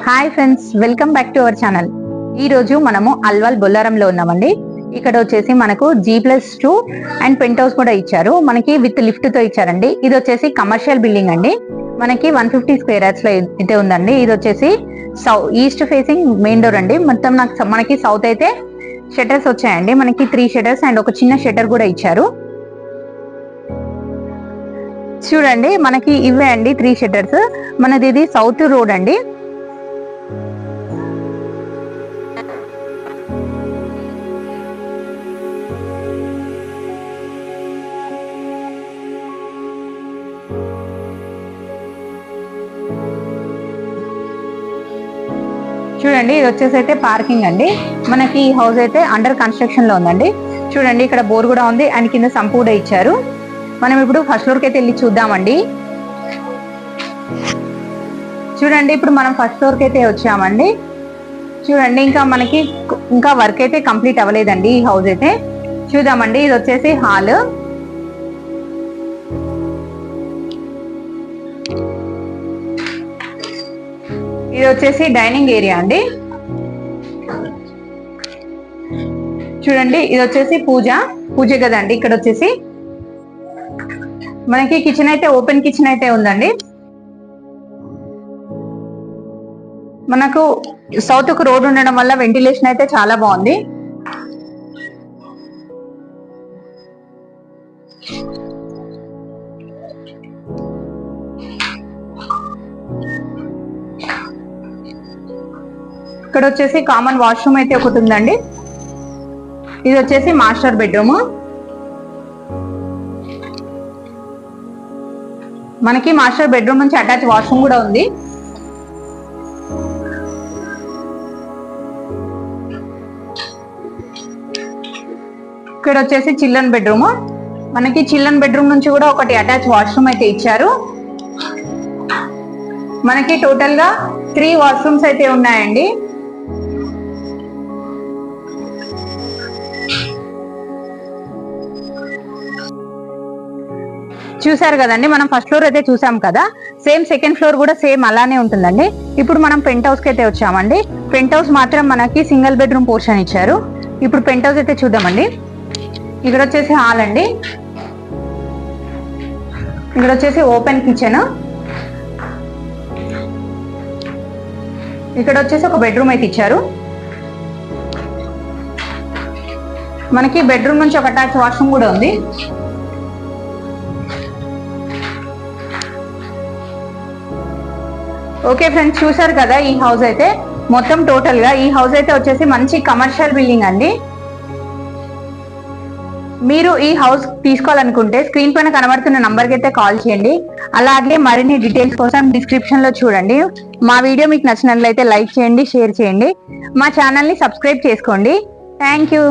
Hi friends, welcome back to our channel. ఈ రోజు మనము అల్వాల్ బొల్లారంలో ఉన్నామండి. ఇక్కడ వచ్చేసి మనకు G+2 అండ్ పెంట్ హౌస్ కూడా ఇచ్చారు. మనకి విత్ లిఫ్ట్ తో ఇచ్చారండి. ఇది వచ్చేసి కమర్షియల్ బిల్డింగ్ అండి. మనకి 150 స్క్వేర్ యార్డ్స్ లో అయితే ఉందండి. ఇది వచ్చేసి ఈస్ట్ ఫేసింగ్ మెయిన్ డోర్ అండి. మొత్తం మనకి సౌత్ అయితే షట్టర్స్ వచ్చాయండి. మనకి 3 షట్టర్స్ అండ్ ఒక చిన్న షట్టర్ కూడా ఇచ్చారు. చూడండి, మనకి ఇవే అండి 3 షట్టర్స్. మనది ఇది సౌత్ రోడ్ అండి. చూడండి, ఇది వచ్చేసి అయితే పార్కింగ్ అండి. మనకి ఈ హౌస్ అయితే అండర్ కన్స్ట్రక్షన్ లో ఉందండి. చూడండి, ఇక్కడ బోర్ కూడా ఉంది అండ్ కింద సంపు కూడా ఇచ్చారు. మనం ఇప్పుడు ఫస్ట్ ఫ్లోర్ కి అయితే వెళ్ళి చూద్దామండి. చూడండి, ఇప్పుడు మనం ఫస్ట్ ఫ్లోర్ కి అయితే వచ్చామండి. చూడండి, ఇంకా వర్క్ అయితే కంప్లీట్ అవ్వలేదండి ఈ హౌస్ అయితే. చూద్దామండి. ఇది వచ్చేసి హాల్. ఇది వచ్చేసి డైనింగ్ ఏరియా అండి. చూడండి, ఇది వచ్చేసి పూజ గదండి. ఇక్కడ వచ్చేసి మనకి కిచెన్ అయితే ఓపెన్ కిచెన్ అయితే ఉందండి. మనకు సౌత్ కు రోడ్ ఉండడం వల్ల వెంటిలేషన్ అయితే చాలా బాగుంది. ఇక్కడ వచ్చేసి కామన్ వాష్రూమ్ అయితే ఒకటి ఉందండి. ఇది వచ్చేసి మాస్టర్ బెడ్రూమ్. మనకి మాస్టర్ బెడ్రూమ్ నుంచి అటాచ్ వాష్రూమ్ కూడా ఉంది. ఇక్కడ వచ్చేసి చిల్డ్రన్ బెడ్రూమ్. మనకి చిల్డ్రన్ బెడ్రూమ్ నుంచి కూడా ఒకటి అటాచ్ వాష్రూమ్ అయితే ఇచ్చారు. మనకి టోటల్ గా 3 వాష్రూమ్స్ అయితే ఉన్నాయండి. చూసారు కదండి, మనం ఫస్ట్ ఫ్లోర్ అయితే చూసాం కదా. సేమ్ సెకండ్ ఫ్లోర్ కూడా సేమ్ అలానే ఉంటుందండి. ఇప్పుడు మనం పెంట్ హౌస్ కి అయితే వచ్చామండి. పెంట్ హౌస్ మాత్రం మనకి సింగిల్ బెడ్రూమ్ పోర్షన్ ఇచ్చారు. ఇప్పుడు పెంట్ హౌస్ అయితే చూద్దామండి. ఇక్కడ వచ్చేసి హాల్ అండి. ఇక్కడ వచ్చేసి ఓపెన్ కిచెన్. ఇక్కడ వచ్చేసి ఒక బెడ్రూమ్ అయితే ఇచ్చారు. మనకి బెడ్రూమ్ నుంచి ఒక అటాచ్ వాష్రూమ్ కూడా ఉంది. ఓకే ఫ్రెండ్స్, చూసారు కదా ఈ హౌస్ అయితే. మొత్తం టోటల్ గా ఈ హౌస్ అయితే వచ్చేసి మంచి కమర్షియల్ బిల్డింగ్ అండి. మీరు ఈ హౌస్ తీసుకోవాలనుకుంటే స్క్రీన్ పైన కనబడుతున్న నంబర్కి అయితే కాల్ చేయండి. అలాగే మరిన్ని డీటెయిల్స్ కోసం డిస్క్రిప్షన్ లో చూడండి. మా వీడియో మీకు నచ్చినట్లయితే లైక్ చేయండి, షేర్ చేయండి. మా ఛానల్ ని సబ్స్క్రైబ్ చేసుకోండి. Thank you.